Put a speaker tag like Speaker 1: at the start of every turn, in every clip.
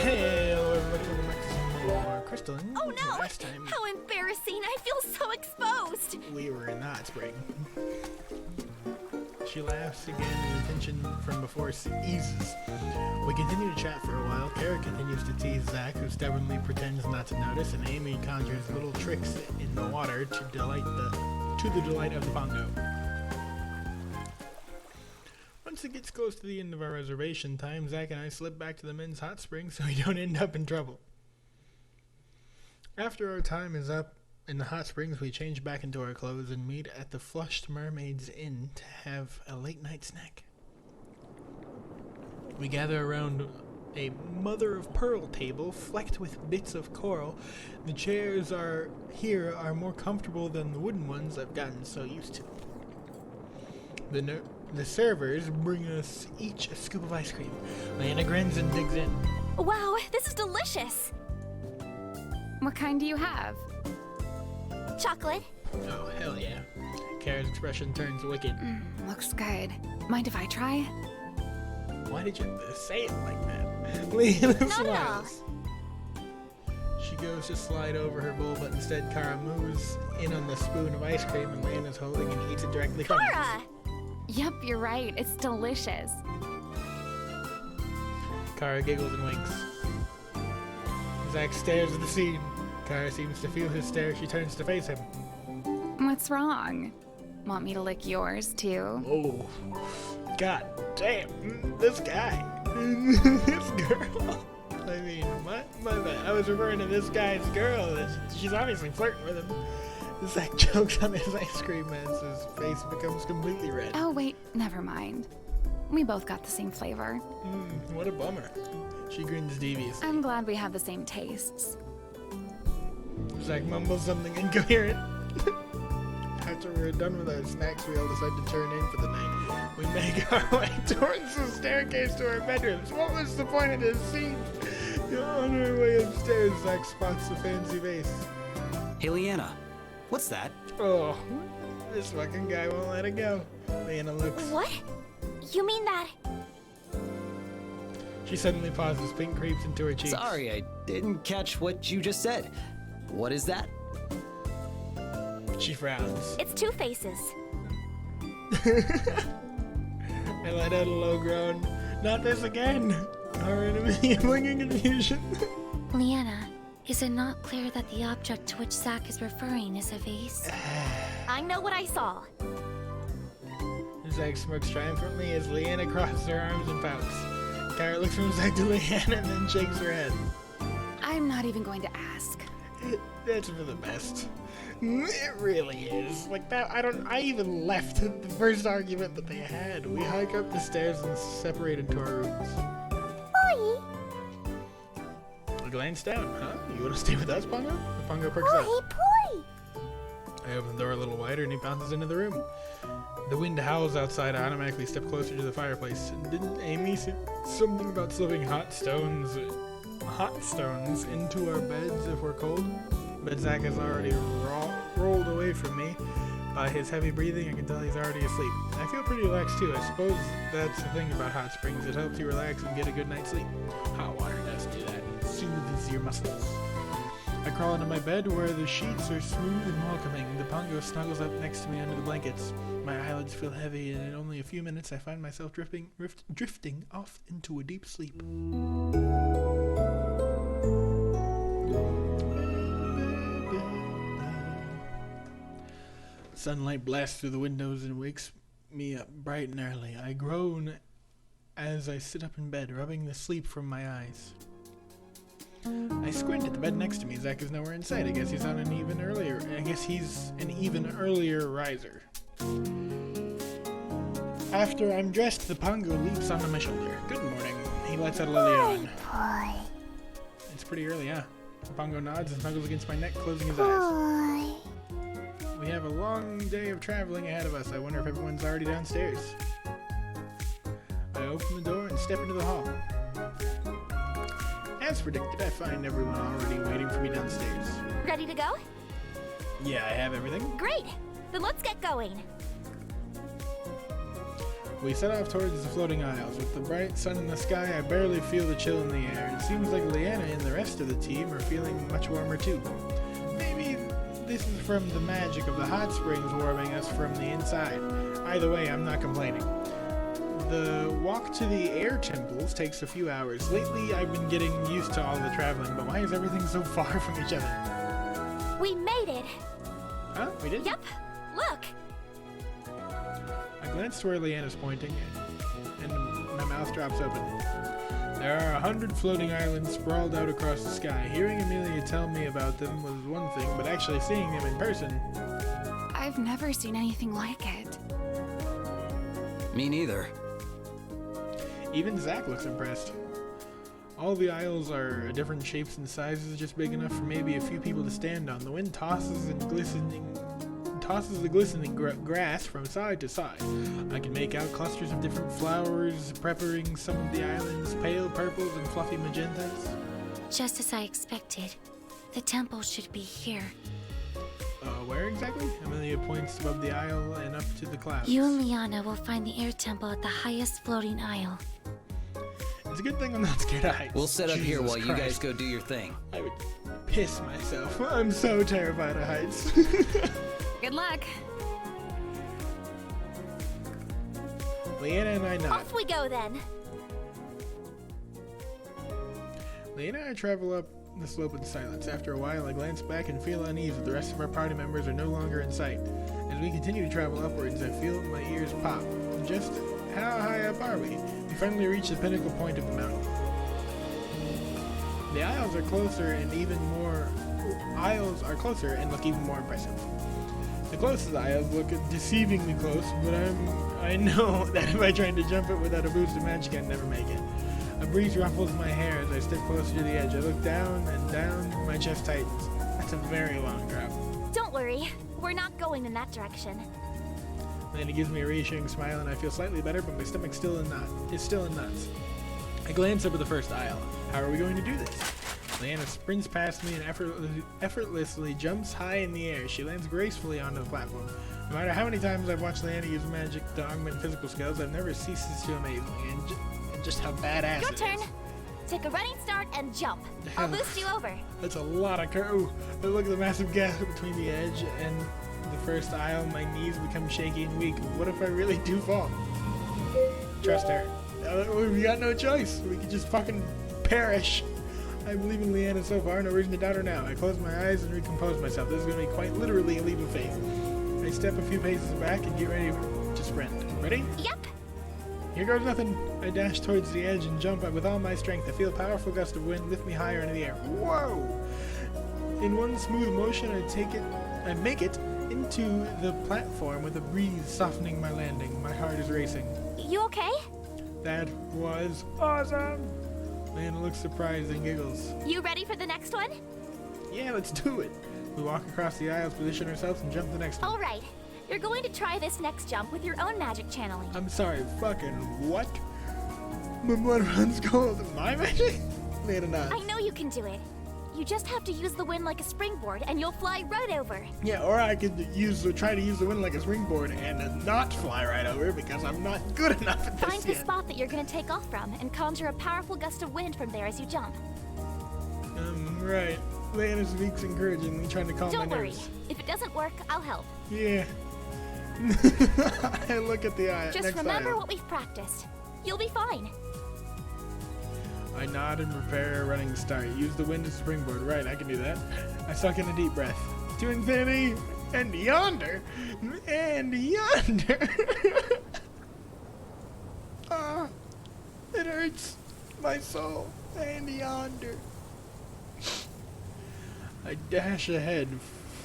Speaker 1: Hey, everybody, welcome back to some more Crystalline.
Speaker 2: Oh no!
Speaker 1: Last time
Speaker 2: How embarrassing! I feel so exposed!
Speaker 1: we were in the hot spring. She laughs again and the tension from before eases. We continue to chat for a while. Kara continues to tease Zach, who stubbornly pretends not to notice, and Amy conjures little tricks in the water to the delight of the Pongo. Once it gets close to the end of our reservation time, Zach and I slip back to the men's hot spring so we don't end up in trouble. After our time is up in the hot springs, we change back into our clothes and meet at the Flushed Mermaid's Inn to have a late night snack. We gather around a mother-of-pearl table flecked with bits of coral. The chairs here are more comfortable than the wooden ones I've gotten so used to. The servers bring us each a scoop of ice cream. Leanna grins and digs in.
Speaker 2: Wow, this is delicious!
Speaker 3: What kind do you have?
Speaker 2: Chocolate?
Speaker 1: Oh, hell yeah. Kara's expression turns wicked.
Speaker 3: Looks good. Mind if I try?
Speaker 1: Why did you say it like that? Leanna
Speaker 2: Not at all.
Speaker 1: smiles. She goes to slide over her bowl, but instead Kara moves in on the spoon of ice cream and Leanna's holding and eats it directly from it.
Speaker 2: Kara!
Speaker 3: Yep, you're right. It's delicious.
Speaker 1: Kara giggles and winks. Zach stares at the scene. Kara seems to feel his stare. She turns to face him.
Speaker 3: What's wrong? Want me to lick yours, too?
Speaker 1: Oh, god damn, this guy. This girl. I mean, my bad. I was referring to this guy's girl. She's obviously flirting with him. Zach chokes on his ice cream as his face becomes completely red.
Speaker 3: Oh, wait, never mind. We both got the same flavor.
Speaker 1: What a bummer. She grins deviously.
Speaker 3: I'm glad we have the same tastes.
Speaker 1: Zach mumbles something incoherent. After we're done with our snacks, we all decide to turn in for the night. We make our way towards the staircase to our bedrooms. What was the point of this scene? On our way upstairs, Zach spots the fancy vase.
Speaker 4: Hey, Leanna, what's that?
Speaker 1: Oh, this fucking guy won't let it go. Leanna looks.
Speaker 2: What? You mean that?
Speaker 1: She suddenly pauses, pink creeps into her cheeks.
Speaker 4: Sorry, I didn't catch what you just said. What is that?
Speaker 1: She frowns.
Speaker 2: It's Two Faces.
Speaker 1: I let out a low groan. Not this again! Our enemy bringing confusion.
Speaker 5: Leanna, is it not clear that the object to which Zack is referring is a vase?
Speaker 2: I know what I saw.
Speaker 1: Zach smirks triumphantly as Leanna crosses her arms and pouts. Kara looks from Zach to Leanna and then shakes her head.
Speaker 3: I'm not even going to ask.
Speaker 1: That's for the best. It really is. Like that, I even left the first argument that they had. We hike up the stairs and separate into our rooms.
Speaker 2: Boy!
Speaker 1: I glance down. Huh? You want to stay with us, Pongo? The Pongo perks up.
Speaker 2: Boy!
Speaker 1: I open the door a little wider and he bounces into the room. The wind howls outside. I automatically step closer to the fireplace. Didn't Amy say something about slipping hot stones into our beds if we're cold? But Zach has already rolled away from me. By his heavy breathing, I can tell he's already asleep. I feel pretty relaxed too. I suppose that's the thing about hot springs. It helps you relax and get a good night's sleep. Hot water does do that. It soothes your muscles. I crawl into my bed where the sheets are smooth and welcoming. The Pongo snuggles up next to me under the blankets. My eyelids feel heavy, and in only a few minutes I find myself drifting off into a deep sleep. Sunlight blasts through the windows and wakes me up bright and early. I groan as I sit up in bed, rubbing the sleep from my eyes. I squint at the bed next to me. Zach is nowhere in sight. I guess he's an even earlier riser. After I'm dressed, the Pongo leaps onto my shoulder. Good morning. He lets out a little yawn.
Speaker 2: Boy!
Speaker 1: It's pretty early, yeah. The Pongo nods and snuggles against my neck, closing his eyes.
Speaker 2: Boy!
Speaker 1: We have a long day of traveling ahead of us. I wonder if everyone's already downstairs. I open the door and step into the hall. As predicted, I find everyone already waiting for me downstairs.
Speaker 2: Ready to go?
Speaker 1: Yeah, I have everything.
Speaker 2: Great! Then let's get going.
Speaker 1: We set off towards the floating isles. With the bright sun in the sky, I barely feel the chill in the air. It seems like Leanna and the rest of the team are feeling much warmer too. Maybe this is from the magic of the hot springs warming us from the inside. Either way, I'm not complaining. The walk to the air temples takes a few hours. Lately, I've been getting used to all the traveling, but why is everything so far from each other?
Speaker 2: We made it.
Speaker 1: Huh? We did?
Speaker 2: Yep. Look.
Speaker 1: I glance to where Leanna's pointing, and my mouth drops open. There are 100 floating islands sprawled out across the sky. Hearing Amelia tell me about them was one thing, but actually seeing them in person...
Speaker 3: I've never seen anything like it.
Speaker 4: Me neither.
Speaker 1: Even Zach looks impressed. All the isles are different shapes and sizes, just big enough for maybe a few people to stand on. The wind tosses the glistening grass from side to side. I can make out clusters of different flowers peppering some of the islands, pale purples and fluffy magentas.
Speaker 5: Just as I expected. The temple should be here.
Speaker 1: Where exactly? Amelia points above the isle and up to the clouds.
Speaker 5: You and Liana will find the air temple at the highest floating isle.
Speaker 1: It's a good thing I'm not scared of heights.
Speaker 4: We'll set up here
Speaker 1: Jesus
Speaker 4: while you
Speaker 1: Christ.
Speaker 4: guys go do your thing.
Speaker 1: I would piss myself. I'm so terrified of heights.
Speaker 3: Good luck.
Speaker 1: Leanna and I nod.
Speaker 2: Off we go then.
Speaker 1: Leanna and I travel up the slope in silence. After a while, I glance back and feel uneasy. The rest of our party members are no longer in sight. As we continue to travel upwards, I feel my ears pop. Just how high up are we? We finally reach the pinnacle point of the mountain. The isles are closer and look even more impressive. The closest isles look deceivingly close, but I know that if I tried to jump it without a boost of magic, I'd never make it. A breeze ruffles my hair as I step closer to the edge. I look down and down, my chest tightens. That's a very long drop.
Speaker 2: Don't worry. We're not going in that direction.
Speaker 1: Then it gives me a reassuring smile and I feel slightly better, but my stomach's still in knots. I glance up at the first aisle. How are we going to do this? Leanna sprints past me and effortlessly jumps high in the air. She lands gracefully onto the platform. No matter how many times I've watched Leanna use magic to augment physical skills, I've never ceases to amaze me, and just how badass
Speaker 2: Your
Speaker 1: it
Speaker 2: turn.
Speaker 1: is.
Speaker 2: Take a running start and jump. I'll boost you over.
Speaker 1: That's a lot of curve. Look at the massive gap between the edge and the first aisle. My knees become shaky and weak. What if I really do fall? Trust her. We got no choice. We could just fucking perish. I believe in Leanna so far, no reason to doubt her now. I close my eyes and recompose myself. This is going to be quite literally a leap of faith. I step a few paces back and get ready to sprint. Ready?
Speaker 2: Yep.
Speaker 1: Here goes nothing. I dash towards the edge and jump with all my strength. I feel a powerful gust of wind lift me higher into the air. Whoa! In one smooth motion, I make it into the platform with a breeze softening my landing. My heart is racing.
Speaker 2: You okay?
Speaker 1: That was awesome! Leanna looks surprised and giggles.
Speaker 2: You ready for the next one?
Speaker 1: Yeah, let's do it. We walk across the aisles, position ourselves, and jump the next one.
Speaker 2: All right. You're going to try this next jump with your own magic channeling.
Speaker 1: I'm sorry, fucking what? My blood runs cold. My magic? Leanna nods.
Speaker 2: I know you can do it. You just have to use the wind like a springboard and you'll fly right over.
Speaker 1: Yeah, or I could try to use the wind like a springboard and not fly right over because I'm not good enough at this
Speaker 2: Find the
Speaker 1: yet.
Speaker 2: spot that you're going to take off from and conjure a powerful gust of wind from there as you jump.
Speaker 1: Right. Leanna speaks encouragingly, trying to calm
Speaker 2: Don't
Speaker 1: my
Speaker 2: worry.
Speaker 1: nerves.
Speaker 2: If it doesn't work, I'll help.
Speaker 1: Yeah. I look at the eye.
Speaker 2: Just
Speaker 1: next
Speaker 2: remember
Speaker 1: aisle.
Speaker 2: what we've practiced. You'll be fine.
Speaker 1: I nod and prepare a running start. Use the wind as a springboard. Right, I can do that. I suck in a deep breath. To infinity and yonder. And yonder. Ah, it hurts my soul. And yonder. I dash ahead,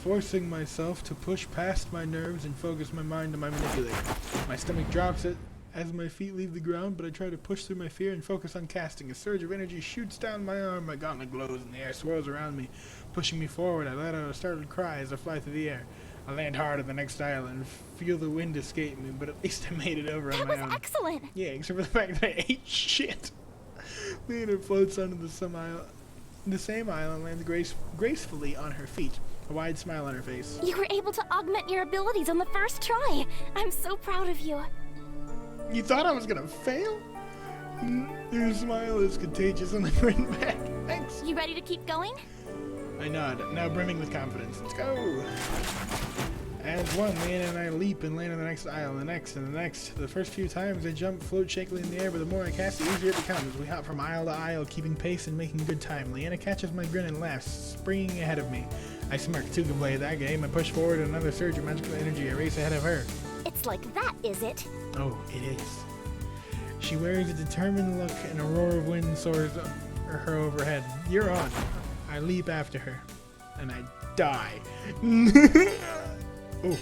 Speaker 1: forcing myself to push past my nerves and focus my mind on my manipulator. My stomach drops as my feet leave the ground, but I try to push through my fear and focus on casting. A surge of energy shoots down my arm. My gauntlet glows and the air swirls around me, pushing me forward. I let out a startled cry as I fly through the air. I land hard on the next aisle and feel the wind escape me, but at least I made it over on
Speaker 2: That
Speaker 1: my
Speaker 2: was
Speaker 1: own.
Speaker 2: excellent.
Speaker 1: Yeah, except for the fact that I ate shit. Leanna floats onto the same aisle and lands gracefully on her feet, a wide smile on her face.
Speaker 2: You were able to augment your abilities on the first try. I'm so proud of you.
Speaker 1: You thought I was gonna fail? Your smile is contagious and I grin back. Thanks.
Speaker 2: You ready to keep going?
Speaker 1: I nod, now brimming with confidence. Let's go! As one, Leanna and I leap and land on the next aisle, and the next, and the next. The first few times I jump, float shakily in the air, but the more I cast, the easier it becomes. We hop from aisle to aisle, keeping pace and making good time. Leanna catches my grin and laughs, springing ahead of me. I smirk, too can play that game. I push forward, and another surge of magical energy. I race ahead of her.
Speaker 2: It's like that, is it?
Speaker 1: Oh, it is. She wears a determined look, and a roar of wind soars up her overhead. You're on. I leap after her, and I die. Ooh.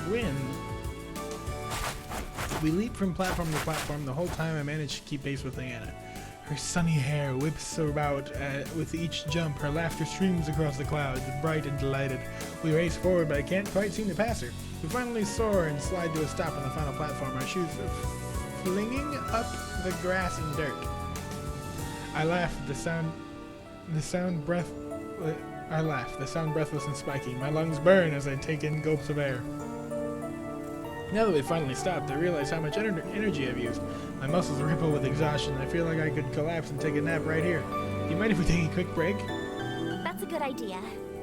Speaker 1: Win. We leap from platform to platform. The whole time I manage to keep pace with Leanna. Her sunny hair whips about with each jump. Her laughter streams across the clouds, bright and delighted. We race forward, but I can't quite seem to pass her. We finally soar and slide to a stop on the final platform, our shoes flinging up the grass and dirt. I laugh, the sound breathless and spiky. My lungs burn as I take in gulps of air. Now that we finally stopped, I realize how much energy I've used. My muscles ripple with exhaustion. I feel like I could collapse and take a nap right here. Do you mind if we take a quick break?
Speaker 2: That's a good idea.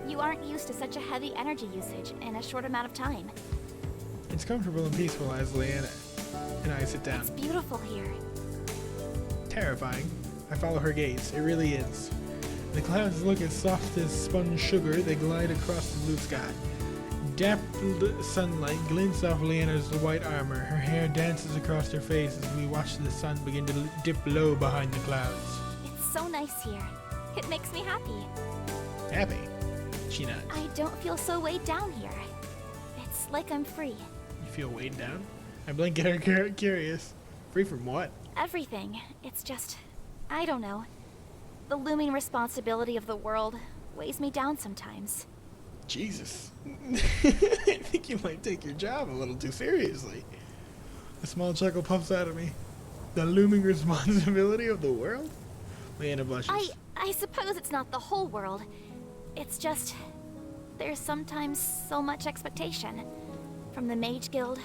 Speaker 2: You aren't used to such a heavy energy usage in a short amount of time.
Speaker 1: It's comfortable and peaceful as Leanna and I sit down.
Speaker 2: It's beautiful here.
Speaker 1: Terrifying. I follow her gaze. It really is. The clouds look as soft as spun sugar. They glide across the blue sky. Dappled sunlight glints off Leanna's white armor. Her hair dances across her face as we watch the sun begin to dip low behind the clouds.
Speaker 2: It's so nice here. It makes me happy.
Speaker 1: Happy? She nods.
Speaker 2: I don't feel so weighed down here. It's like I'm free.
Speaker 1: You feel weighed down? I blink at her, curious. Free from what?
Speaker 2: Everything. It's just, I don't know. The looming responsibility of the world weighs me down sometimes.
Speaker 1: Jesus. I think you might take your job a little too seriously. A small chuckle puffs out of me. The looming responsibility of the world? Leanna blushes.
Speaker 2: I suppose it's not the whole world. It's just, there's sometimes so much expectation. From the Mage Guild,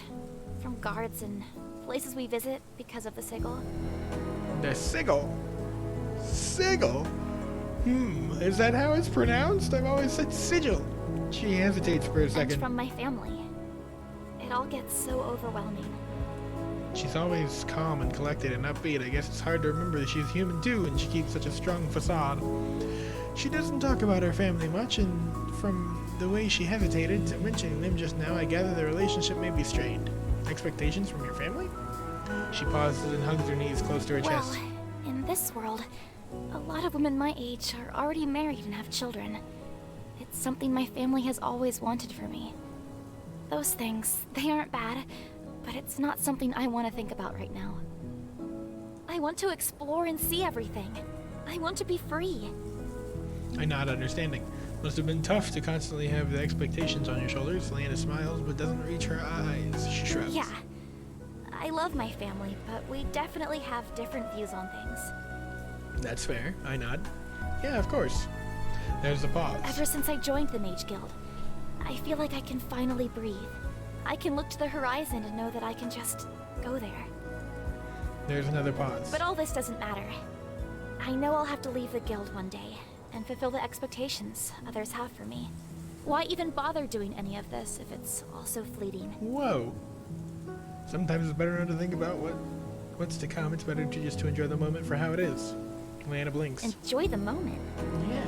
Speaker 2: from guards and places we visit because of the sigil.
Speaker 1: The sigil? Sigil? Is that how it's pronounced? I've always said sigil. She hesitates for a
Speaker 2: And
Speaker 1: second.
Speaker 2: from my family. It all gets so overwhelming.
Speaker 1: She's always calm and collected and upbeat. I guess it's hard to remember that she's human too, and she keeps such a strong facade. She doesn't talk about her family much, and from the way she hesitated to mentioning them just now, I gather the relationship may be strained. Expectations from your family? She pauses and hugs her knees close to her
Speaker 2: Well,
Speaker 1: chest.
Speaker 2: in this world, a lot of women my age are already married and have children. It's something my family has always wanted for me. Those things, they aren't bad, but it's not something I want to think about right now. I want to explore and see everything. I want to be free.
Speaker 1: I nod, understanding. Must have been tough to constantly have the expectations on your shoulders. Leanna smiles, but doesn't reach her eyes. She shrugs.
Speaker 2: Yeah, I love my family, but we definitely have different views on things.
Speaker 1: That's fair. I nod. Yeah, of course. There's a pause.
Speaker 2: Ever since I joined the Mage Guild, I feel like I can finally breathe. I can look to the horizon and know that I can just go there.
Speaker 1: There's another pause.
Speaker 2: But all this doesn't matter. I know I'll have to leave the guild one day and fulfill the expectations others have for me. Why even bother doing any of this if it's all so fleeting?
Speaker 1: Whoa. Sometimes it's better not to think about what's to come. It's better to just to enjoy the moment for how it is. Leanna blinks.
Speaker 2: Enjoy the moment.
Speaker 1: Yeah.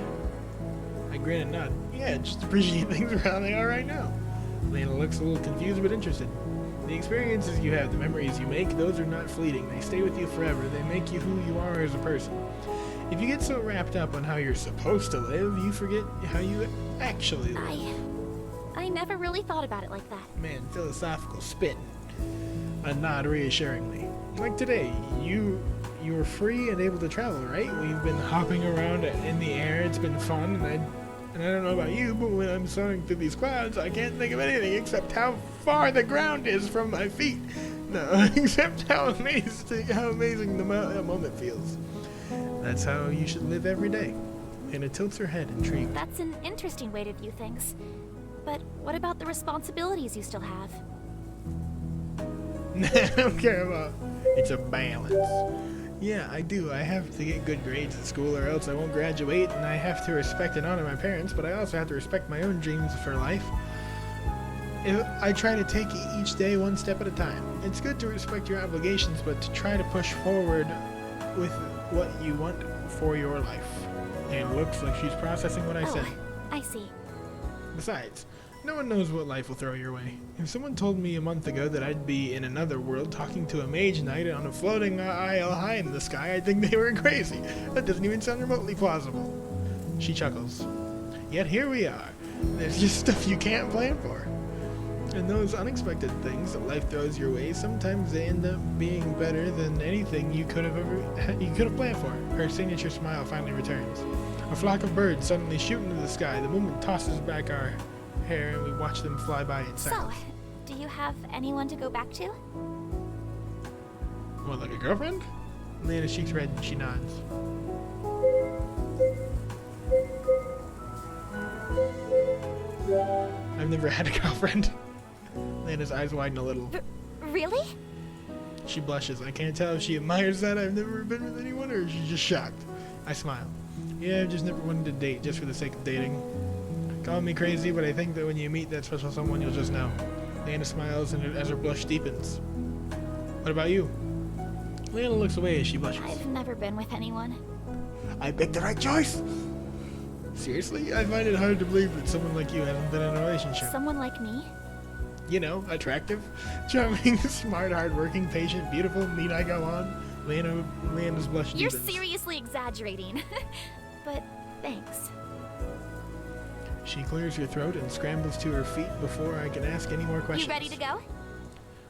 Speaker 1: I grin and nod. Yeah, just appreciate things for how they are right now. Leanna looks a little confused but interested. The experiences you have, the memories you make, those are not fleeting. They stay with you forever. They make you who you are as a person. If you get so wrapped up on how you're supposed to live, you forget how you actually live.
Speaker 2: I never really thought about it like that.
Speaker 1: Man, philosophical spit. A nod reassuringly. Like today, you were free and able to travel, right? We've been hopping around in the air. It's been fun, and And I don't know about you, but when I'm soaring through these clouds, I can't think of anything except how far the ground is from my feet. No, except how amazing the moment feels. That's how you should live every day. Lena tilts her head, intrigued.
Speaker 2: That's an interesting way to view things. But what about the responsibilities you still have?
Speaker 1: I don't care about. It's a balance. Yeah, I do. I have to get good grades at school or else I won't graduate, and I have to respect and honor my parents, but I also have to respect my own dreams for life. I try to take each day one step at a time. It's good to respect your obligations, but to try to push forward with what you want for your life. And it looks like she's processing what I said.
Speaker 2: I see.
Speaker 1: Besides, no one knows what life will throw your way. If someone told me a month ago that I'd be in another world talking to a mage knight on a floating isle high in the sky, I'd think they were crazy. That doesn't even sound remotely plausible. She chuckles. Yet here we are. There's just stuff you can't plan for. And those unexpected things that life throws your way, sometimes they end up being better than anything you could have planned for. Her signature smile finally returns. A flock of birds suddenly shoot into the sky. The movement tosses back our hair, and we watch them fly by in silence.
Speaker 2: So, do you have anyone to go back to?
Speaker 1: What, like a girlfriend? Leanna's cheeks red and she nods. I've never had a girlfriend. Leanna's eyes widen a little.
Speaker 2: Really?
Speaker 1: She blushes. I can't tell if she admires that I've never been with anyone or if she's just shocked. I smile. Yeah, I've just never wanted to date just for the sake of dating. Call me crazy, but I think that when you meet that special someone, you'll just know. Leanna smiles and as her blush deepens. What about you? Leanna looks away as she blushes.
Speaker 2: I've never been with anyone.
Speaker 1: I picked the right choice! Seriously? I find it hard to believe that someone like you hasn't been in a relationship.
Speaker 2: Someone like me?
Speaker 1: You know, attractive, charming, smart, hardworking, patient, beautiful, need I go on? Leanna's blush
Speaker 2: You're
Speaker 1: deepens.
Speaker 2: seriously exaggerating. But thanks.
Speaker 1: She clears her throat and scrambles to her feet before I can ask any more questions.
Speaker 2: You ready to go?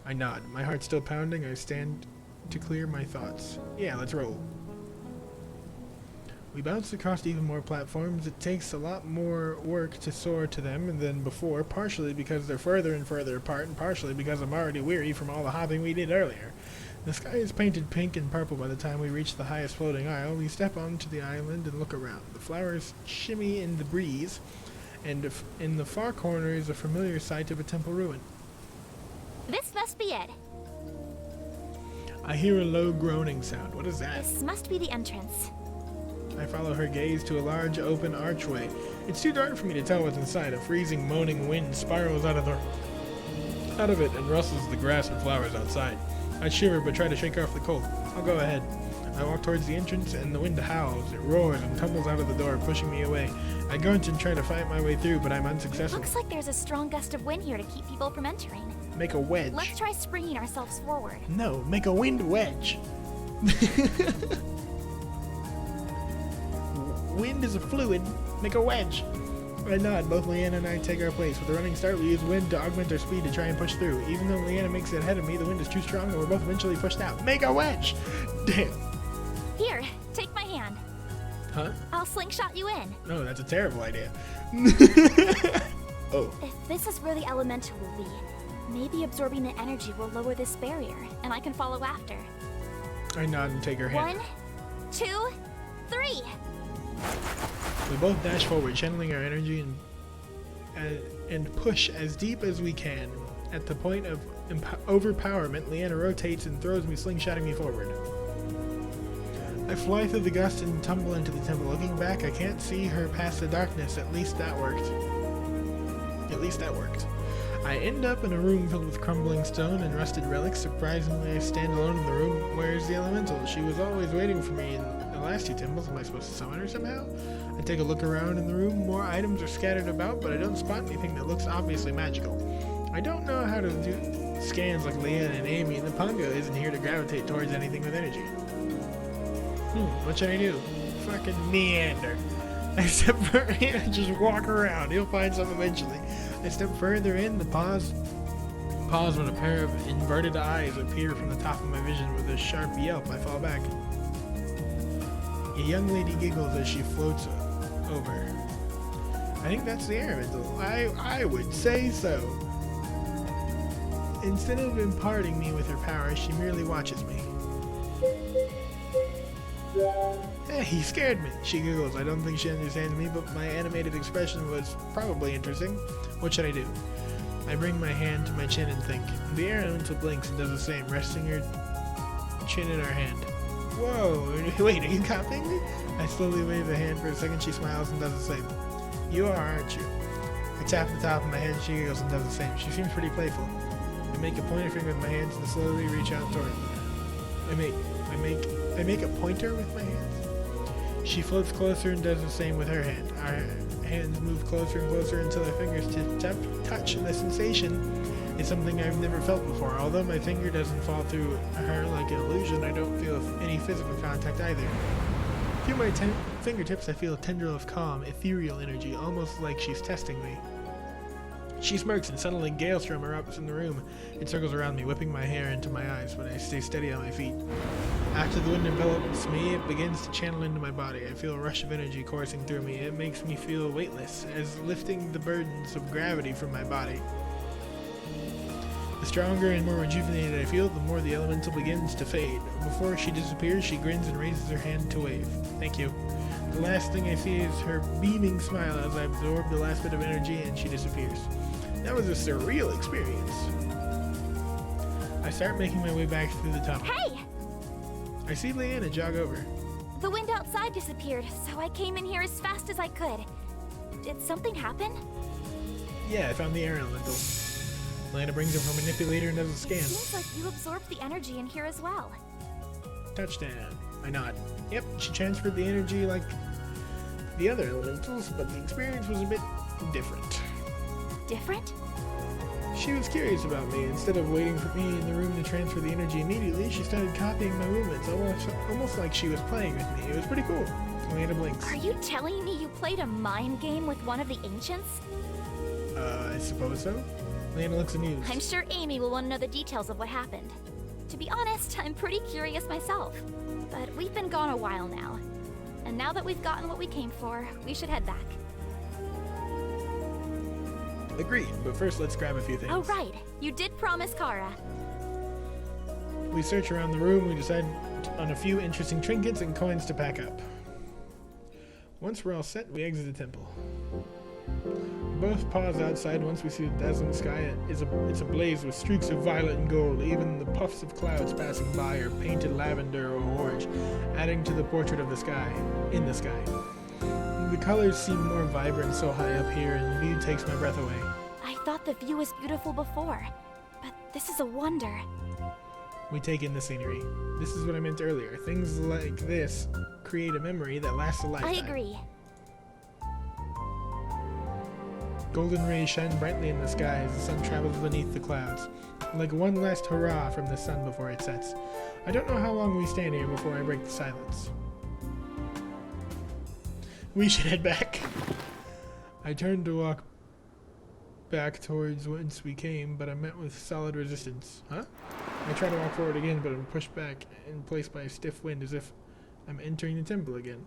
Speaker 1: I nod. My heart still pounding. I stand to clear my thoughts. Yeah, let's roll. We bounce across even more platforms. It takes a lot more work to soar to them than before, partially because they're further and further apart, and partially because I'm already weary from all the hopping we did earlier. The sky is painted pink and purple by the time we reach the highest floating isle. We step onto the island and look around. The flowers shimmy in the breeze, and in the far corner is a familiar sight of a temple ruin.
Speaker 2: This must be it.
Speaker 1: I hear a low groaning sound. What is that?
Speaker 2: This must be the entrance.
Speaker 1: I follow her gaze to a large open archway. It's too dark for me to tell what's inside. A freezing, moaning wind spirals out of it and rustles the grass and flowers outside. I shiver but try to shake off the cold. I'll go ahead. I walk towards the entrance and the wind howls. It roars and tumbles out of the door, pushing me away. I grunt and try to fight my way through, but I'm unsuccessful.
Speaker 2: Looks like there's a strong gust of wind here to keep people from entering.
Speaker 1: Make a wedge.
Speaker 2: Let's try springing ourselves forward.
Speaker 1: No, make a wind wedge. Wind is a fluid. Make a wedge. I nod. Both Leanna and I take our place. With a running start, we use wind to augment our speed to try and push through. Even though Leanna makes it ahead of me, the wind is too strong and we're both eventually pushed out. Make a wedge! Damn.
Speaker 2: Here, take my hand.
Speaker 1: Huh?
Speaker 2: I'll slingshot you in.
Speaker 1: No, that's a terrible idea. Oh.
Speaker 2: If this is where the elemental will be, maybe absorbing the energy will lower this barrier, and I can follow after.
Speaker 1: I nod and take her hand.
Speaker 2: 1, 2, 3.
Speaker 1: We both dash forward, channeling our energy and push as deep as we can. At the point of overpowerment, Leanna rotates and throws me, slingshotting me forward. I fly through the gust and tumble into the temple. Looking back, I can't see her past the darkness. At least that worked. I end up in a room filled with crumbling stone and rusted relics. Surprisingly, I stand alone in the room. Where's the elemental? She was always waiting for me in the last 2 temples. Am I supposed to summon her somehow? I take a look around in the room. More items are scattered about, but I don't spot anything that looks obviously magical. I don't know how to do scans like Leanna and Amy, and the Pongo isn't here to gravitate towards anything with energy. What should I do? Fucking meander. I step further in, just walk around. He'll find some eventually. I step further in, pause when a pair of inverted eyes appear from the top of my vision. With a sharp yelp, I fall back. A young lady giggles as she floats over. I think that's the elemental. I would say so. Instead of imparting me with her power, she merely watches me. Hey, he scared me. She giggles. I don't think she understands me, but my animated expression was probably interesting. What should I do? I bring my hand to my chin and think. The air elemental blinks and does the same, resting her chin in her hand. Whoa, wait, are you copying me? I slowly wave the hand for a second. She smiles and does the same. You are, aren't you? I tap the top of my head. She giggles and does the same. She seems pretty playful. I make a pointer finger with my hands and slowly reach out toward her. I make a pointer with my hands. She floats closer and does the same with her hand. Our hands move closer and closer until our fingers touch, and the sensation is something I've never felt before. Although my finger doesn't fall through her like an illusion, I don't feel any physical contact either. Through my fingertips, I feel a tendril of calm, ethereal energy, almost like she's testing me. She smirks and suddenly Galestrom erupts in the room. It circles around me, whipping my hair into my eyes, but I stay steady on my feet. After the wind envelops me, it begins to channel into my body. I feel a rush of energy coursing through me. It makes me feel weightless, as lifting the burdens of gravity from my body. The stronger and more rejuvenated I feel, the more the elemental begins to fade. Before she disappears, she grins and raises her hand to wave. Thank you. The last thing I see is her beaming smile as I absorb the last bit of energy and she disappears. That was a surreal experience. I start making my way back through the tunnel.
Speaker 2: Hey!
Speaker 1: I see Leanna jog over.
Speaker 2: The wind outside disappeared, so I came in here as fast as I could. Did something happen?
Speaker 1: Yeah, I found the air elemental. Leanna brings up her manipulator and does a scan.
Speaker 2: Seems like you absorbed the energy in here as well.
Speaker 1: Touchdown. I nod. Yep, she transferred the energy like the other elementals, but the experience was a bit different.
Speaker 2: Different?
Speaker 1: She was curious about me. Instead of waiting for me in the room to transfer the energy immediately, she started copying my movements, almost like she was playing with me. It was pretty cool. Leanna blinks.
Speaker 2: Are you telling me you played a mind game with one of the ancients?
Speaker 1: I suppose so. Leanna looks amused.
Speaker 2: I'm sure Amy will want to know the details of what happened. To be honest, I'm pretty curious myself. But we've been gone a while now. And now that we've gotten what we came for, we should head back.
Speaker 1: Agreed, but first let's grab a few things.
Speaker 2: Oh, right. You did promise Kara.
Speaker 1: We search around the room. We decide on a few interesting trinkets and coins to pack up. Once we're all set, we exit the temple. We both pause outside once we see the dazzling sky. It's ablaze with streaks of violet and gold. Even the puffs of clouds passing by are painted lavender or orange, adding to the portrait of the sky, in the sky. The colors seem more vibrant so high up here, and the view takes my breath away.
Speaker 2: I thought the view was beautiful before, but this is a wonder.
Speaker 1: We take in the scenery. This is what I meant earlier. Things like this create a memory that lasts a lifetime.
Speaker 2: I agree.
Speaker 1: Golden rays shine brightly in the sky as the sun travels beneath the clouds, like one last hurrah from the sun before it sets. I don't know how long we stand here before I break the silence. We should head back. I turned to walk back towards whence we came, but I'm met with solid resistance. Huh? I try to walk forward again, but I'm pushed back and placed by a stiff wind as if I'm entering the temple again.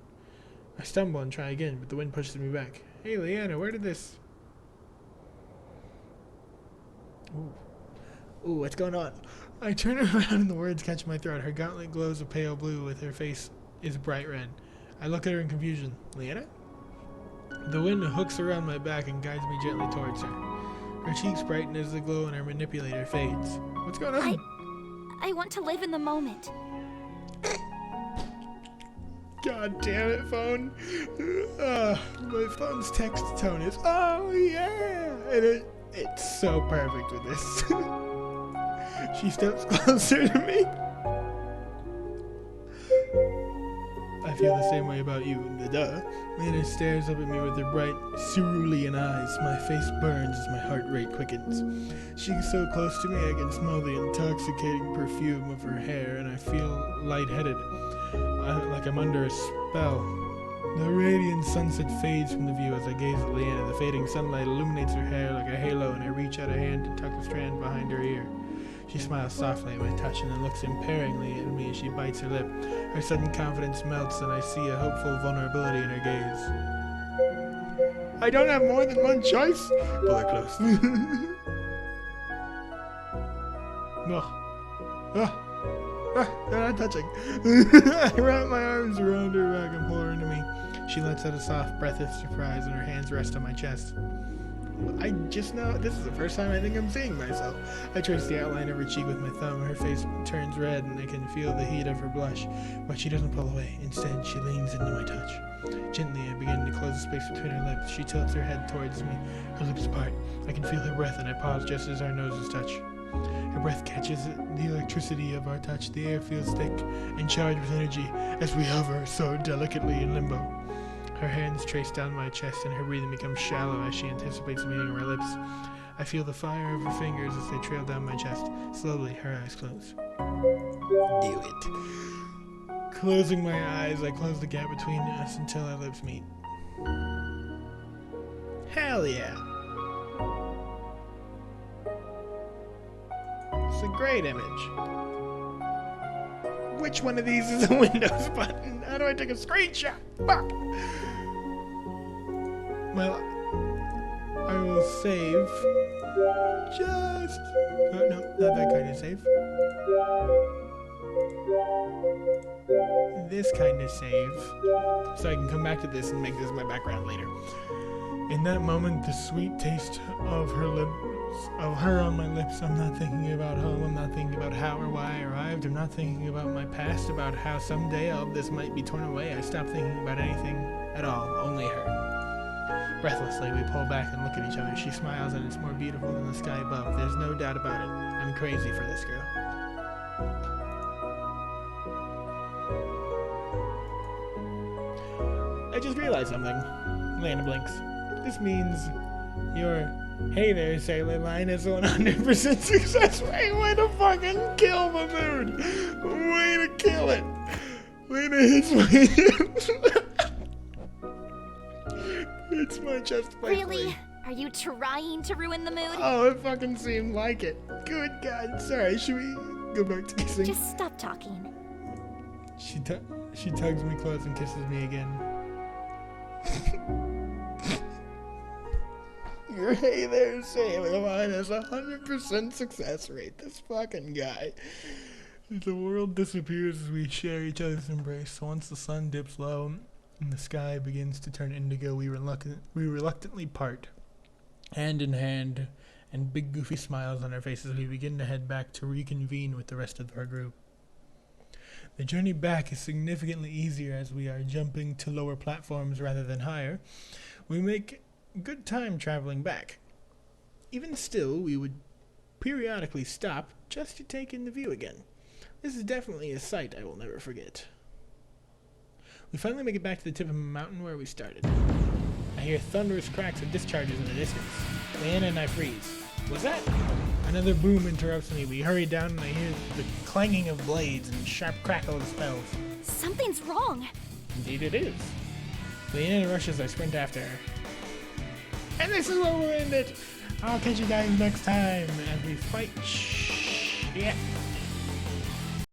Speaker 1: I stumble and try again, but the wind pushes me back. Hey, Leanna, where did this... Ooh, what's going on? I turn around and the words catch my throat. Her gauntlet glows a pale blue with her face is bright red. I look at her in confusion. Leanna? The wind hooks around my back and guides me gently towards her. Her cheeks brighten as the glow in her manipulator fades. What's going on?
Speaker 2: I want to live in the moment.
Speaker 1: God damn it, phone. My phone's text tone is, oh yeah! And it's so perfect with this. She steps closer to me. I feel the same way about you, duh. Leanna stares up at me with her bright, cerulean eyes. My face burns as my heart rate quickens. She's so close to me I can smell the intoxicating perfume of her hair, and I feel lightheaded, like I'm under a spell. The radiant sunset fades from the view as I gaze at Leanna. The fading sunlight illuminates her hair like a halo, and I reach out a hand to tuck a strand behind her ear. She smiles softly at my touch and then looks imploringly at me as she bites her lip. Her sudden confidence melts and I see a hopeful vulnerability in her gaze. I don't have more than one choice. Pull her close. No. They're not touching. I wrap my arms around her back and pull her into me. She lets out a soft breath of surprise and her hands rest on my chest. I just know this is the first time I think I'm seeing myself. I trace the outline of her cheek with my thumb. Her face turns red and I can feel the heat of her blush, but she doesn't pull away. Instead, she leans into my touch. Gently, I begin to close the space between her lips. She tilts her head towards me. Her lips part. I can feel her breath and I pause just as our noses touch. Her breath catches the electricity of our touch. The air feels thick and charged with energy as we hover so delicately in limbo. Her hands trace down my chest and her breathing becomes shallow as she anticipates meeting our lips. I feel the fire of her fingers as they trail down my chest. Slowly, her eyes close. Do it. Closing my eyes, I close the gap between us until our lips meet. Hell yeah. It's a great image. Which one of these is the Windows button? How do I take a screenshot? Fuck! Well, I will save. Just. Oh, no, not that kind of save. This kind of save. So I can come back to this and make this my background later. In that moment, the sweet taste of her lips, of her on my lips. I'm not thinking about home. I'm not thinking about how or why I arrived. I'm not thinking about my past, about how someday all this might be torn away. I stopped thinking about anything at all, only her. Breathlessly, we pull back and look at each other. She smiles and it's more beautiful than the sky above. There's no doubt about it. I'm crazy for this girl. I just realized something. Lana blinks. This means your "Hey there, sailor" line is 100% success rate. Way to fucking kill the mood. Way to kill it. Lana hits my It's my chest plate.
Speaker 2: Really? Are you trying to ruin the mood?
Speaker 1: Oh, it fucking seemed like it. Good God. Sorry, should we go back to kissing?
Speaker 2: Just stop talking.
Speaker 1: She tugs me close and kisses me again. Your "Hey there, sailor" line has 100% success rate. This fucking guy. The world disappears as we share each other's embrace. So once the sun dips low and the sky begins to turn indigo, we reluctantly part, hand in hand, and big goofy smiles on our faces. We begin to head back to reconvene with the rest of our group. The journey back is significantly easier as we are jumping to lower platforms rather than higher. We make good time traveling back. Even still, we would periodically stop just to take in the view again. This is definitely a sight I will never forget. We finally make it back to the tip of the mountain where we started. I hear thunderous cracks of discharges in the distance. Leanna and I freeze. What's that? Another boom interrupts me. We hurry down and I hear the clanging of blades and sharp crackle of spells.
Speaker 2: Something's wrong.
Speaker 1: Indeed it is. Leanna rushes. I sprint after her. And this is where we'll end it. I'll catch you guys next time as we fight shit.